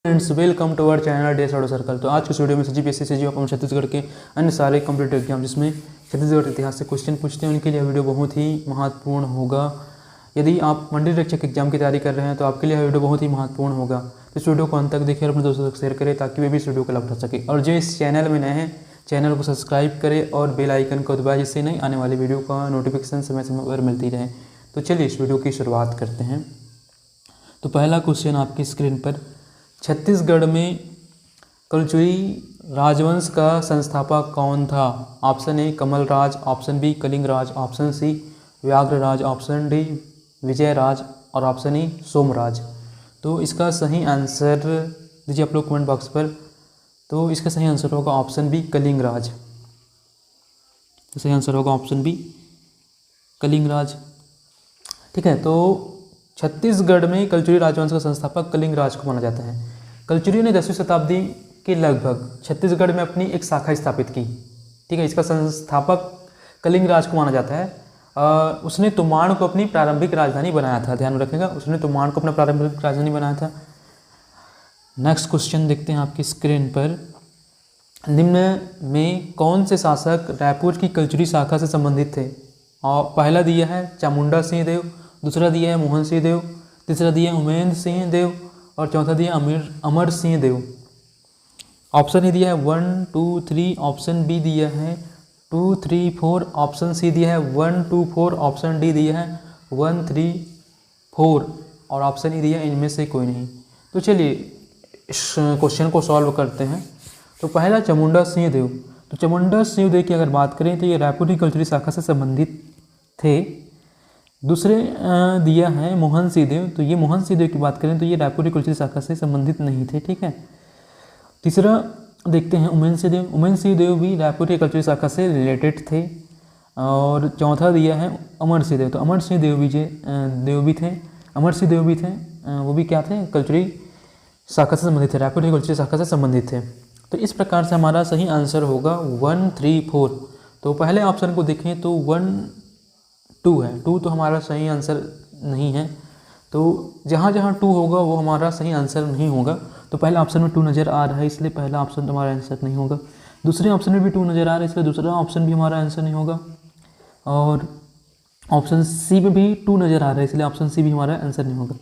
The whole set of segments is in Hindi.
Friends, welcome to our channel the shadow circle. तो आज के वीडियो में CGPSC से एवं छत्तीसगढ़ के अन्य सारे कॉम्पिटेटिव एग्जाम जिसमें छत्तीसगढ़ इतिहास से क्वेश्चन पूछते हैं उनके लिए वीडियो बहुत ही महत्वपूर्ण होगा। यदि आप मंडल रक्षक एग्जाम की तैयारी कर रहे हैं तो आपके लिए वीडियो बहुत ही महत्वपूर्ण होगा। तो इस वीडियो को अंत तक देखिए और अपने दोस्तों तक शेयर करें ताकि वे भी इस वीडियो का लाभ उठा सके। और जो इस चैनल में नए हैं चैनल को सब्सक्राइब करें और बेल आइकन को दबाएं जिससे नई आने वाली वीडियो का नोटिफिकेशन समय समय पर मिलती रहे। तो चलिए इस वीडियो की शुरुआत करते हैं। तो पहला क्वेश्चन आपकी स्क्रीन पर, छत्तीसगढ़ में कलचुई राजवंश का संस्थापक कौन था? Option A Kamalraj, option B Kalingraj, option C Vyaghraraj, option D Vijayraj और ऑप्शन ई सोमराज। तो इसका सही आंसर दीजिए आप लोग कमेंट बॉक्स पर। तो इसका सही आंसर होगा ऑप्शन बी कलिंगराज। तो सही आंसर होगा ऑप्शन बी कलिंगराज। ठीक है, तो छत्तीसगढ़ में कलचुरी राजवंश का संस्थापक कलिंगराज को माना जाता है। कलचुरियों ने 10वीं शताब्दी के लगभग छत्तीसगढ़ में अपनी एक शाखा स्थापित की। ठीक है, इसका संस्थापक कलिंगराज को माना जाता है। उसने तुमाड़ को अपनी प्रारंभिक राजधानी बनाया था। ध्यान रखिएगा, उसने तुमाड़ को अपना प्रारंभिक राजधानी बनाया था। नेक्स्ट क्वेश्चन देखते हैं आपकी स्क्रीन पर। निम्न में कौन से शासक रायपुर की कलचुरी शाखा से संबंधित थे? और पहला दिया है चामुंडा सिंह देव, दूसरा दिया है मोहन सिंह देव, तीसरा दिया है उमेंद्र सिंह देव और चौथा दिया अमर सिंह देव। ऑप्शन ए दिया है 1 2 3, ऑप्शन बी दिया है 2 3 4, ऑप्शन सी दिया है 1 2 4, ऑप्शन डी दिया है 1 3 4 और ऑप्शन ई दिया है इनमें से कोई नहीं। तो चलिए इस क्वेश्चन को सॉल्व करते हैं। तो पहला चामुंडा सिंह देव, तो चामुंडा सिंह देव की अगर बात करें तो ये रायपुर की कल्चरी शाखा से संबंधित थे। दूसरे दिया है मोहन सिंह देव, तो ये मोहन सिंह देव की बात करें तो ये रायपुर की कल्चरी शाखा से संबंधित नहीं थे। ठीक है, तीसरा देखते हैं उमेंद्र सिंह देव। उमेंद्र सिंह देव भी रायपुर की कल्चरी शाखा से रिलेटेड थे। और चौथा दिया है अमर सिंह देव, तो अमर सिंह देव भी थे। अमर सिंह देव भी थे, वो भी क्या थे? कल्चरी शाखा से संबंधित थे, रायपुर की कल्चरी शाखा से संबंधित थे। तो इस प्रकार से हमारा सही आंसर होगा 1 3 4। तो पहले ऑप्शन को देखें तो 1 2 है, 2 तो हमारा सही आंसर नहीं है। तो जहाँ जहाँ 2 होगा वो हमारा सही आंसर नहीं होगा। तो पहले ऑप्शन में 2 नज़र आ रहा है इसलिए पहला ऑप्शन तो हमारा आंसर नहीं होगा। दूसरे ऑप्शन में भी 2 नज़र आ रहा है इसलिए दूसरा ऑप्शन भी हमारा आंसर नहीं होगा। और ऑप्शन सी में भी 2 नज़र आ रहा है इसलिए ऑप्शन सी भी हमारा आंसर नहीं होगा।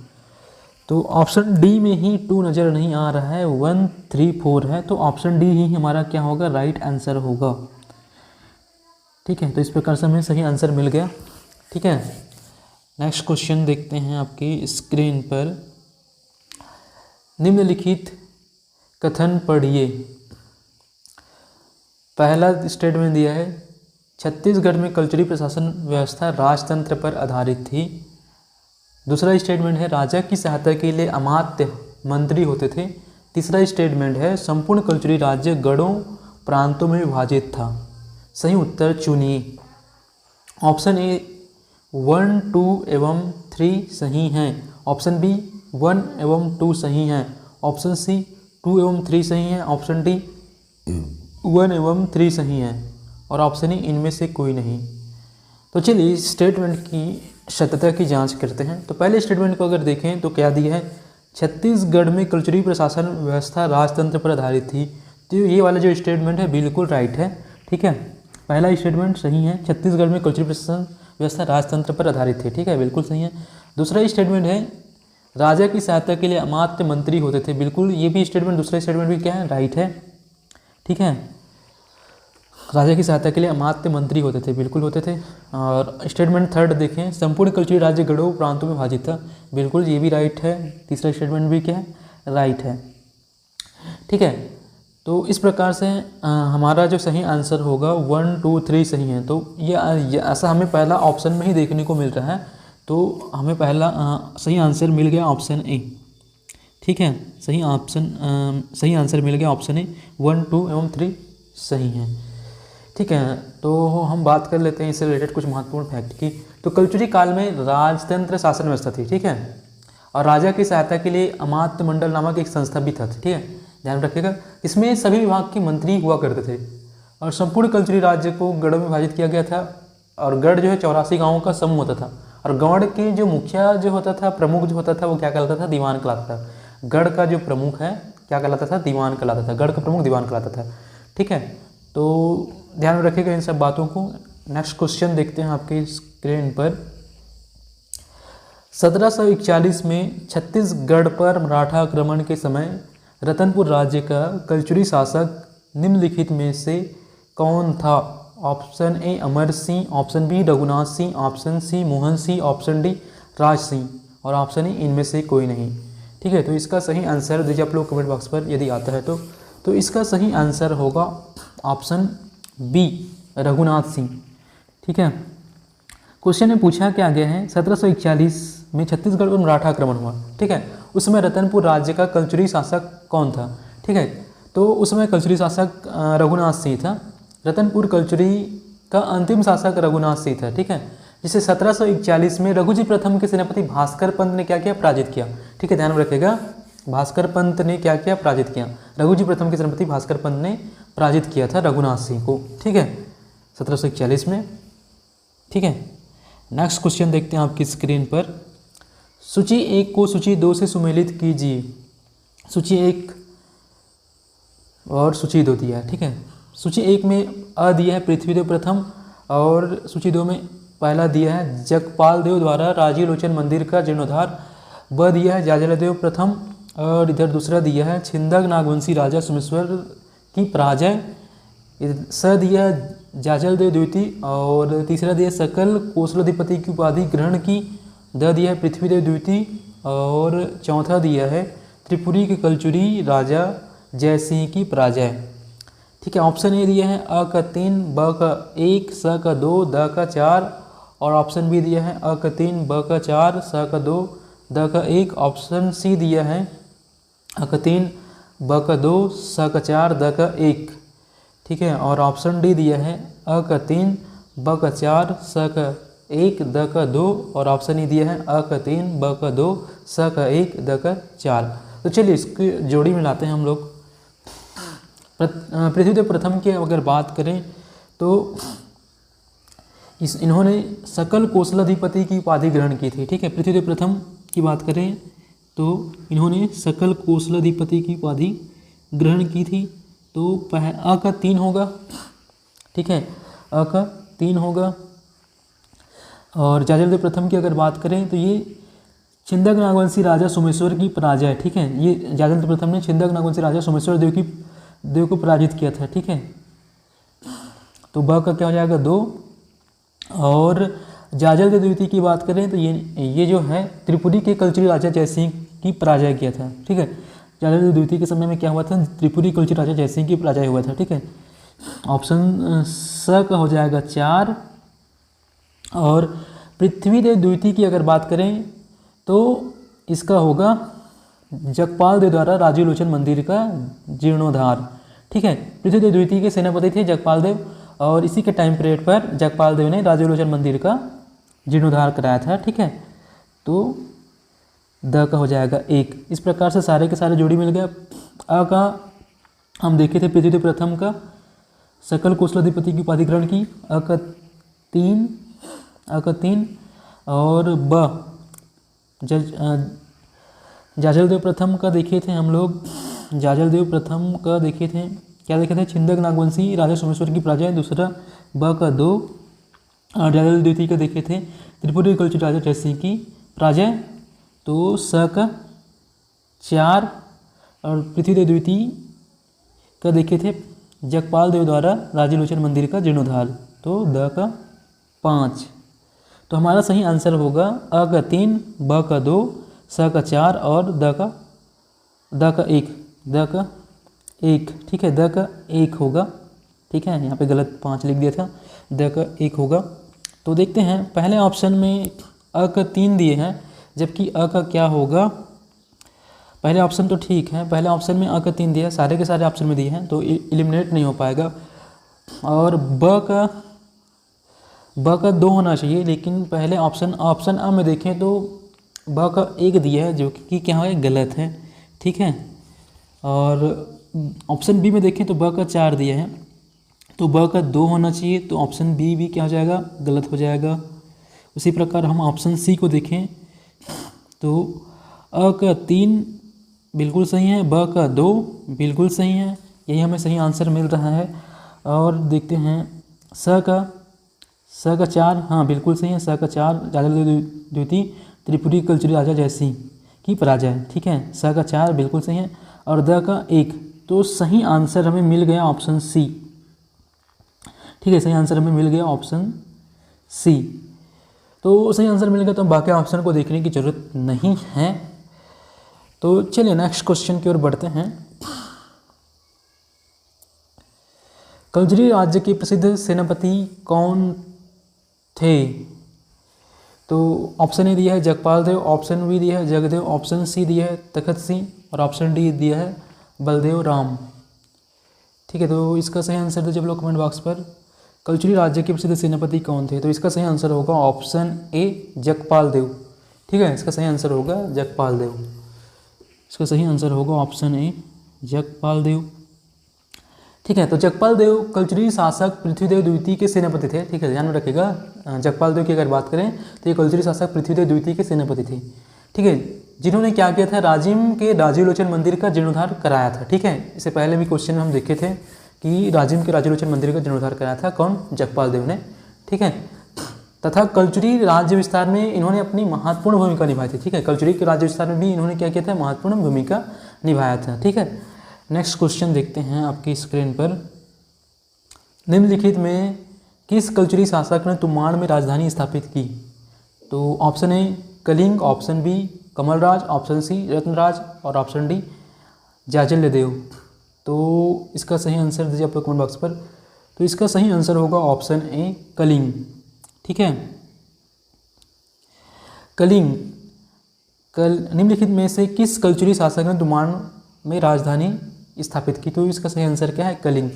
तो ऑप्शन डी में ही 2 नज़र नहीं आ रहा है, 1 3 4 है। तो ऑप्शन डी ही हमारा क्या होगा? राइट आंसर होगा। ठीक है, तो इस प्रकार से हमें सही आंसर मिल गया। ठीक है, नेक्स्ट क्वेश्चन देखते हैं आपकी स्क्रीन पर। निम्नलिखित कथन पढ़िए। पहला स्टेटमेंट दिया है छत्तीसगढ़ में कल्चरी प्रशासन व्यवस्था राजतंत्र पर आधारित थी। दूसरा स्टेटमेंट है राजा की सहायता के लिए अमात्य मंत्री होते थे। तीसरा स्टेटमेंट है संपूर्ण कल्चरी राज्य गढ़ों प्रांतों में विभाजित था। सही उत्तर चुनिए। ऑप्शन ए 1 2 एवं 3 सही हैं। ऑप्शन बी 1 एवं 2 सही हैं। ऑप्शन सी 2 एवं 3 सही हैं। ऑप्शन डी 1 एवं 3 सही हैं और ऑप्शन ई इनमें से कोई नहीं। तो चलिए इस स्टेटमेंट की सत्यता की जांच करते हैं। तो पहले स्टेटमेंट को अगर देखें तो क्या दिया है? छत्तीसगढ़ में कल्चरी प्रशासन व्यवस्था राजतंत्र पर आधारित थी। तो ये वाला जो स्टेटमेंट है बिल्कुल राइट है। ठीक है, पहला स्टेटमेंट सही है, छत्तीसगढ़ में कल्चरी प्रशासन व्यवस्था राजतंत्र पर आधारित थी। ठीक है, बिल्कुल सही है। दूसरा स्टेटमेंट है राजा की सहायता के लिए अमात्य मंत्री होते थे। बिल्कुल ये भी स्टेटमेंट, दूसरा स्टेटमेंट भी क्या है? राइट है। ठीक है, राजा की सहायता के लिए अमात्य मंत्री होते थे, बिल्कुल होते थे। और स्टेटमेंट थर्ड देखें संपूर्ण कल्चरी राज्य गढ़ों प्रांतों में विभाजित था। बिल्कुल ये भी राइट है। तीसरा स्टेटमेंट भी क्या है? राइट है। ठीक है, तो इस प्रकार से हमारा जो सही आंसर होगा 1 2 3 सही है। तो ये ऐसा हमें पहला ऑप्शन में ही देखने को मिल रहा है। तो हमें पहला सही आंसर मिल गया ऑप्शन ए। ठीक है, सही आंसर मिल गया ऑप्शन ए। 1 2 एवं 3 सही हैं। ठीक है, तो हम बात कर लेते हैं इससे रिलेटेड कुछ महत्वपूर्ण फैक्ट की। तो कल्चुरी काल में राजतंत्र शासन व्यवस्था थी। ठीक है, और राजा की सहायता के लिए अमात्य मंडल नामक एक संस्था भी था। ठीक है, ध्यान रखिएगा। इसमें सभी विभाग के मंत्री हुआ करते थे और संपूर्ण कल्चरी राज्य को गढ़ों में विभाजित किया गया था। और गढ़ जो है 84 गाँवों का समूह होता था। और गढ़ के जो मुखिया जो होता था, प्रमुख जो होता था, वो क्या कहलाता था? दीवान कहलाता था। गढ़ का जो प्रमुख है क्या कहलाता था, दीवान कहलाता था, गढ़ का प्रमुख दीवान कहलाता था। ठीक है, तो ध्यान में रखिएगा इन सब बातों को। नेक्स्ट क्वेश्चन देखते हैं आपके स्क्रीन पर। 1741 में छत्तीसगढ़ पर मराठा आक्रमण के समय रतनपुर राज्य का कलचुरी शासक निम्नलिखित में से कौन था? Option A Amar Singh, option B Raghunath Singh, option C Mohan Singh, option D Raj Singh और ऑप्शन ई इनमें से कोई नहीं। ठीक है, तो इसका सही आंसर दीजिए आप लोग कमेंट बॉक्स पर यदि आता है तो इसका सही आंसर होगा ऑप्शन बी रघुनाथ सिंह। ठीक है, क्वेश्चन में पूछा क्या गया है, 1741 में छत्तीसगढ़ पर मराठा आक्रमण हुआ। ठीक है, उस समय रतनपुर राज्य का कलचुरी शासक कौन था? ठीक है, तो उस समय कलचुरी शासक रघुनाथ सिंह था। रतनपुर कलचुरी का अंतिम शासक रघुनाथ सिंह था। ठीक है, जिसे 1741 में रघुजी प्रथम के सेनापति भास्कर पंत ने क्या किया, पराजित किया। ठीक है, ध्यान में रखिएगा, भास्कर पंत ने क्या किया, पराजित किया। रघुजी प्रथम के सेनापति भास्कर पंत ने पराजित किया था रघुनाथ सिंह को। ठीक है, 1741 में। ठीक है, नेक्स्ट क्वेश्चन देखते हैं आपकी स्क्रीन पर। सूची 1 को सूची 2 से सुमेलित कीजिए। सूची 1 और सूची 2 दिया है। ठीक है, सूची 1 में अ दिया है पृथ्वीदेव प्रथम और सूची 2 में पहला दिया है जगपाल देव द्वारा राजीव लोचन मंदिर का जीर्णोद्धार। ब दिया है जाजलदेव प्रथम और इधर दूसरा दिया है छिंदक नागवंशी राजा सोमेश्वर की पराजय। स दिया है जाजलदेव द्वितीय और तीसरा दिया सकल कोसलाधिपति की उपाधि ग्रहण की। द दिया है पृथ्वीदेव द्वितीय और चौथा दिया है त्रिपुरी के कलचुरी राजा जयसिंह की पराजय। ठीक है, ऑप्शन ए दिया है अ का 3, ब का 1, स का 2, द का 4 और ऑप्शन बी दिया है अ का 3, ब का 4, स का 2, द का 1। ऑप्शन सी दिया है अ का 3, ब का 2, स का 4, द का 1। ठीक है, और ऑप्शन डी दिया है अ का 3, ब का 4, स का 1, द का 2 और ऑप्शन ई दिया है अ का 3, ब का 2, स का 1, द का 4। तो चलिए इसकी जोड़ी मिलाते हैं हम लोग। पृथ्वीदेव प्रथम की अगर बात करें तो इन्होंने सकल कोसलाधिपति की उपाधि ग्रहण की थी। ठीक है, पृथ्वीदेव प्रथम की बात करें तो इन्होंने सकल कोसलाधिपति की उपाधि ग्रहण की थी। तो अ का 3 होगा। ठीक है, अ का 3 होगा। और जाजलदेव प्रथम की अगर बात करें तो ये छिंदक नागवंशी राजा सोमेश्वर की पराजय। ठीक है, ये जाजलदेव प्रथम ने छिंदक नागवंशी राजा सोमेश्वर देव को पराजित किया था। ठीक है, तो ब का क्या हो जाएगा 2। और जाजलदेव द्वितीय की बात करें तो ये जो है त्रिपुरी के कलचुरी राजा जयसिंह की पराजय किया था। ठीक है, जाजलदेव द्वितीय के समय में क्या हुआ था, त्रिपुरी कलचुरी राजा जयसिंह की पराजय हुआ था। ठीक है, ऑप्शन स का हो जाएगा 4। और पृथ्वीदेव द्वितीय की अगर बात करें तो इसका होगा जगपाल देव द्वारा राजीव लोचन मंदिर का जीर्णोद्धार। ठीक है, पृथ्वीदेव द्वितीय के सेनापति थे जगपाल देव और इसी के टाइम पीरियड पर जगपाल देव ने राजीव लोचन मंदिर का जीर्णोद्धार कराया था। ठीक है, तो द का हो जाएगा 1। इस प्रकार से सारे के सारे जोड़ी मिल गया। अ का हम देखे थे पृथ्वीदेव प्रथम का सकल कोसलाधिपति की उपाधि ग्रहण की। अ का 3 और ब जाजलदेव प्रथम का देखे थे हम लोग। जाजलदेव प्रथम का देखे थे, क्या देखे थे, छिंदक नागवंशी राजा सोमेश्वर की पराजय। दूसरा ब का 2 और जाजलदेव द्वितीय का देखे थे त्रिपुरी कलचुरी राजा जयसिंह की पराजय। तो स का 4 और पृथ्वीदेव द्वितीय का देखे थे जगपाल देव द्वारा राजीव लोचन मंदिर का जीर्णोद्धार। तो द का 5। तो हमारा सही आंसर होगा अ का 3, ब का 2, स का 4 और द का 1। ठीक है, द का 1 होगा। ठीक है, यहाँ पे गलत 5 लिख दिया था, द का 1 होगा। तो देखते हैं, पहले ऑप्शन में अ का 3 दिए हैं जबकि अ का क्या होगा। पहले ऑप्शन तो ठीक है, पहले ऑप्शन में अ का 3 दिया है, सारे के सारे ऑप्शन में दिए हैं तो एलिमिनेट नहीं हो पाएगा। और ब का 2 होना चाहिए, लेकिन पहले ऑप्शन अ में देखें तो ब का 1 दिया है जो कि क्या है, गलत है। ठीक है, और ऑप्शन बी में देखें तो ब का 4 दिया है तो ब का 2 होना चाहिए, तो ऑप्शन बी भी क्या हो जाएगा, गलत हो जाएगा। उसी प्रकार हम ऑप्शन सी को देखें तो अ का 3 बिल्कुल सही है, ब का 2 बिल्कुल सही है, यही हमें सही आंसर मिल रहा है। और देखते हैं स का 4, हाँ बिल्कुल सही है, स का 4 जाजल द्वितीय त्रिपुरी कलचुरी राजा जयसिंह की पराजय, ठीक है, स का 4 बिल्कुल सही है। और द का 1, तो सही आंसर हमें मिल गया ऑप्शन सी, ठीक है, सही आंसर हमें मिल गया ऑप्शन सी। तो सही आंसर मिल गया तो बाकी ऑप्शन को देखने की ज़रूरत नहीं है। तो चलिए नेक्स्ट क्वेश्चन की ओर बढ़ते हैं। कलजुरी राज्य के प्रसिद्ध सेनापति कौन थे? तो ऑप्शन ए दिया है जगपाल देव, ऑप्शन बी दिया है जगदेव, ऑप्शन सी दिया है तखत सिंह और ऑप्शन डी दिया है बलदेव राम, ठीक है। तो इसका सही आंसर दीजिए आप लोग कमेंट बॉक्स पर। कलचुरी राज्य के प्रसिद्ध सेनापति कौन थे? तो इसका सही आंसर होगा ऑप्शन ए जगपाल देव, ठीक है, इसका सही आंसर होगा जगपाल देव, इसका सही आंसर होगा ऑप्शन ए जगपाल देव, ठीक है। तो जगपाल देव कलचुरी शासक पृथ्वीदेव द्वितीय के सेनापति थे, ठीक है, ध्यान में रखिएगा। जगपाल देव की अगर बात करें तो ये कलचुरी शासक पृथ्वीदेव द्वितीय के सेनापति थे, ठीक है, जिन्होंने क्या किया था, राजिम के राजीवलोचन मंदिर का जीर्णोद्धार कराया था, ठीक है। इससे पहले भी क्वेश्चन में हम देखे थे कि राजिम के राजीवलोचन मंदिर का जीर्णोद्धार कराया था कौन? जगपाल देव ने, ठीक है। तथा कलचुरी राज्य विस्तार में इन्होंने अपनी महत्वपूर्ण भूमिका निभाई थी, ठीक है, कलचुरी के राज्य विस्तार में भी इन्होंने क्या किया था, महत्वपूर्ण भूमिका निभाया था, ठीक है। नेक्स्ट क्वेश्चन देखते हैं आपकी स्क्रीन पर। निम्नलिखित में किस कलचुरी शासक ने तुमाण में राजधानी स्थापित की? तो option A Kaling, option B Kamalraj, option C Ratnaraj और ऑप्शन डी जाजल्यदेव। तो इसका सही आंसर दीजिए आप लोग कमेंट बॉक्स पर। तो इसका सही आंसर होगा ऑप्शन ए कलिंग, ठीक है, कलिंग। निम्नलिखित में से किस कलचुरी शासक ने तुमाण में राजधानी स्थापित की? तो इसका सही आंसर क्या है? कलिंग,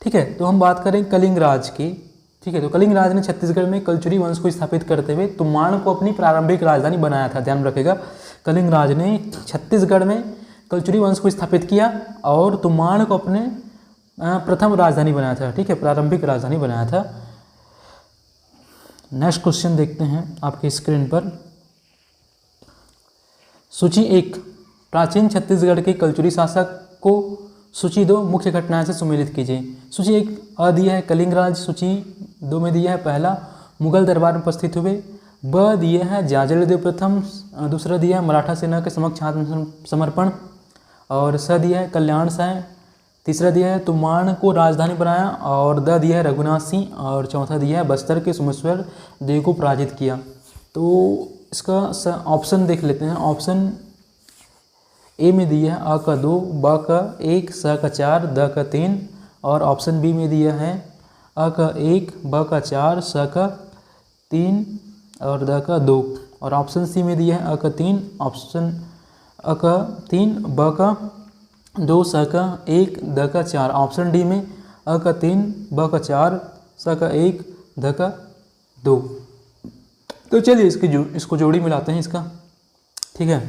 ठीक है। तो हम बात करें कलिंग राज की, ठीक है। तो कलिंग राज ने छत्तीसगढ़ में कलचुरी वंश को स्थापित करते हुए तुमाण को अपनी प्रारंभिक राजधानी बनाया था, ध्यान रखेगा। कलिंग राज ने छत्तीसगढ़ में कलचुरी वंश को स्थापित किया और तुमाण को अपने प्रथम राजधानी बनाया था, ठीक है, प्रारंभिक राजधानी बनाया था। नेक्स्ट क्वेश्चन देखते हैं आपके स्क्रीन पर। सूची 1, प्राचीन छत्तीसगढ़ के कलचुरी शासक को सूची 2 मुख्य घटनाएं से सुमेलित कीजिए। सूची 1 अ दिया है कलिंग राज, सूची 2 में दिया है पहला मुगल दरबार में उपस्थित हुए, ब दिया है जाजलदेव प्रथम, दूसरा दिया है मराठा सेना के समक्ष आत्मसमर्पण, और स दिया है कल्याण साय, तीसरा दिया है तुमाण को राजधानी बनाया, और द दिया है रघुनाथ सिंह, और चौथा दिया है बस्तर के सोमेश्वर देव को पराजित किया। तो इसका ऑप्शन देख लेते हैं। ऑप्शन ए में दिया है अ का 2, ब का 1, स का 4, द का 3, और ऑप्शन बी में दिया है अ का 1, ब का 4, स का 3 और द का 2, और ऑप्शन सी में दिया है अ का 3, ऑप्शन अ का 3, ब का 2, स का 1, द का 4, ऑप्शन डी में अ का 3, ब का 4, स का 1, द का 2। तो चलिए इसको जोड़ी मिलाते हैं इसका, ठीक है।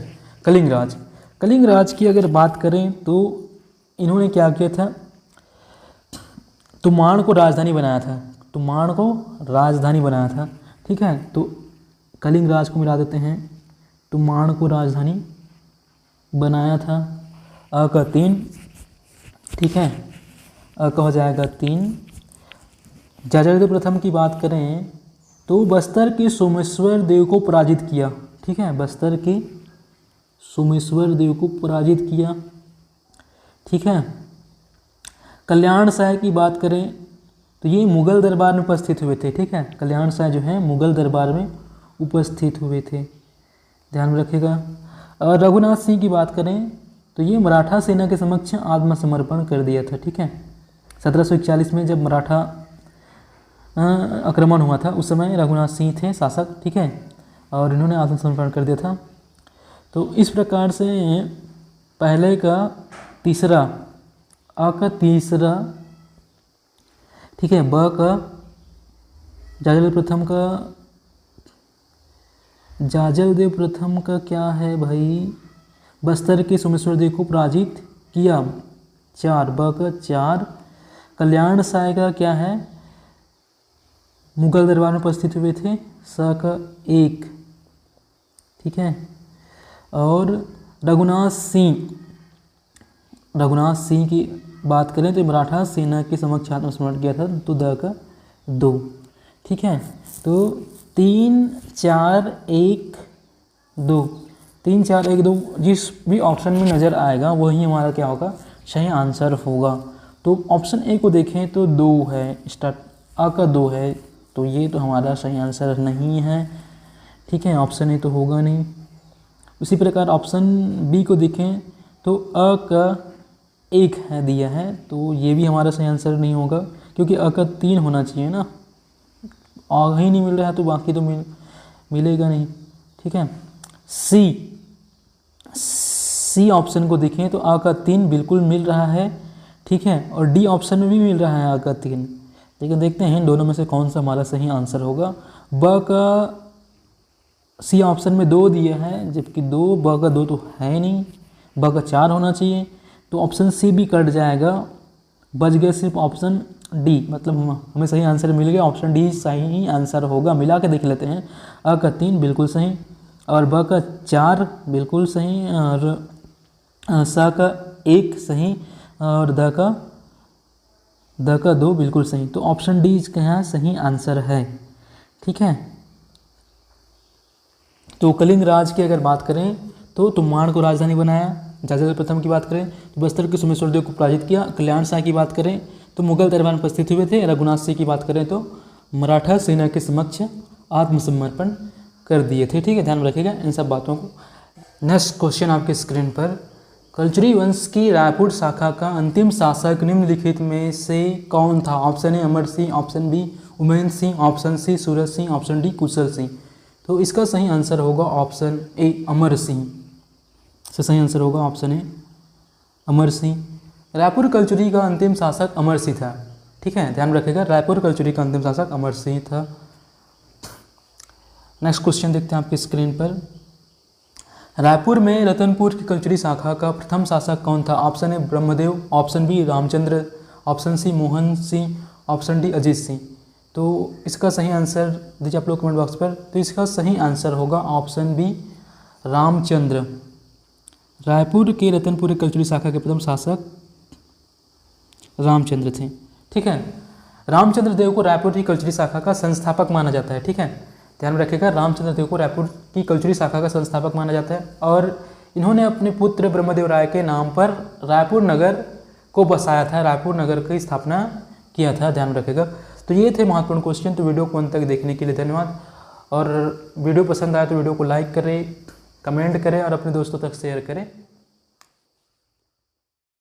कलिंग राज, कलिंग राज की अगर बात करें तो इन्होंने क्या किया था, तुमाण को राजधानी बनाया था, तुमाण को राजधानी बनाया था, ठीक है। तो कलिंग राज को मिला देते हैं, तुमाण को राजधानी बनाया था, अ का 3, ठीक है, अ का हो जाएगा 3। जाजलदेव प्रथम की बात करें तो बस्तर के सोमेश्वर देव को पराजित किया, ठीक है, बस्तर के सोमेश्वर देव को पराजित किया, ठीक है। कल्याण साय की बात करें तो ये मुगल दरबार में उपस्थित हुए थे, ठीक है, कल्याण साय जो है मुगल दरबार में उपस्थित हुए थे, ध्यान में रखिएगा। और रघुनाथ सिंह की बात करें तो ये मराठा सेना के समक्ष आत्मसमर्पण कर दिया था, ठीक है। 1741 में जब मराठा आक्रमण हुआ था उस समय रघुनाथ सिंह थे शासक, ठीक है, और इन्होंने आत्मसमर्पण कर दिया था। तो इस प्रकार से पहले का तीसरा, अ का तीसरा, ठीक है, ब का जाजलदेव प्रथम का क्या है भाई, बस्तर के सोमेश्वर देव को पराजित किया, 4, ब का 4। कल्याण साय का क्या है, मुगल दरबार में उपस्थित हुए थे, स का 1, ठीक है। और रघुनाथ सिंह रघुनाथ सिंह की बात करें तो मराठा सेना के समक्ष आत्मसमर्पण किया था, तो द का 2। ठीक है, तो 3 4 1 2, 3 4 1 2 जिस भी ऑप्शन में नज़र आएगा वही हमारा क्या होगा, सही आंसर होगा। तो ऑप्शन ए को देखें तो 2 है, स्टार्ट आ का 2 है, तो ये तो हमारा सही आंसर नहीं है। ठीक है, ऑप्शन ए तो होगा नहीं। उसी प्रकार ऑप्शन बी को देखें तो अ का 1 है दिया है, तो ये भी हमारा सही आंसर नहीं होगा, क्योंकि अ का 3 होना चाहिए ना, आ ही नहीं मिल रहा है तो बाकी तो मिलेगा नहीं। ठीक है, सी ऑप्शन को देखें तो आ का 3 बिल्कुल मिल रहा है। ठीक है, और डी ऑप्शन में भी मिल रहा है आ का 3, लेकिन देखते हैं इन दोनों में से कौन सा हमारा सही आंसर होगा। ब का सी ऑप्शन में 2 दिया है, जबकि ब का 2 तो है नहीं, ब का 4 होना चाहिए, तो ऑप्शन सी भी कट जाएगा, बच गया सिर्फ ऑप्शन डी, मतलब हमें सही आंसर मिल गया, ऑप्शन डी सही आंसर होगा। मिला के देख लेते हैं, अ का 3 बिल्कुल सही, और ब का 4 बिल्कुल सही, और स का 1 सही, और द का 2 बिल्कुल सही, तो ऑप्शन डी इसका यहाँ सही आंसर है। ठीक है, तो कलिंग राज की अगर बात करें तो तुम्बाड़ को राजधानी बनाया। जाजाद प्रथम की बात करें तो बस्तर के सोमेश्वर देव को पराजित किया। कल्याण शाह की बात करें तो मुगल दरबार में उपस्थित हुए थे। रघुनाथ सिंह की बात करें तो मराठा सेना के समक्ष आत्मसमर्पण कर दिए थे। ठीक है, ध्यान रखिएगा इन सब बातों को। नेक्स्ट क्वेश्चन आपके स्क्रीन पर, कलचुरी वंश की रायपुर शाखा का अंतिम शासक निम्नलिखित में से कौन था? Option A Amar Singh, option B Umen Singh, option C Suraj Singh, option D Kushal Singh. तो इसका सही आंसर होगा ऑप्शन ए अमर सिंह, से सही आंसर होगा ऑप्शन ए अमर सिंह। रायपुर कलचुरी का अंतिम शासक अमर सिंह था। ठीक है, ध्यान रखिएगा, रायपुर कलचुरी का अंतिम शासक अमर सिंह था। नेक्स्ट क्वेश्चन देखते हैं आपकी स्क्रीन पर, रायपुर में रतनपुर की कलचुरी शाखा का प्रथम शासक कौन था? Option A Brahmadev, option B Ramchandra, option C Mohan Singh, option D Ajit Singh. तो इसका सही आंसर दीजिए आप लोग कमेंट बॉक्स पर। तो इसका सही आंसर होगा ऑप्शन बी रामचंद्र। रायपुर के रतनपुर कलचुरी शाखा के प्रथम शासक रामचंद्र थे। ठीक है, रामचंद्र देव को रायपुर की कलचुरी शाखा का संस्थापक माना जाता है। ठीक है, ध्यान रखिएगा, रामचंद्र देव को रायपुर की कलचुरी शाखा का संस्थापक माना जाता है, और इन्होंने अपने पुत्र ब्रह्मदेव राय के नाम पर रायपुर नगर को बसाया था, रायपुर नगर की स्थापना किया था। ध्यान रखिएगा। तो ये थे महत्वपूर्ण क्वेश्चन। तो वीडियो को अंत तक देखने के लिए धन्यवाद, और वीडियो पसंद आया तो वीडियो को लाइक करें, कमेंट करें और अपने दोस्तों तक शेयर करें।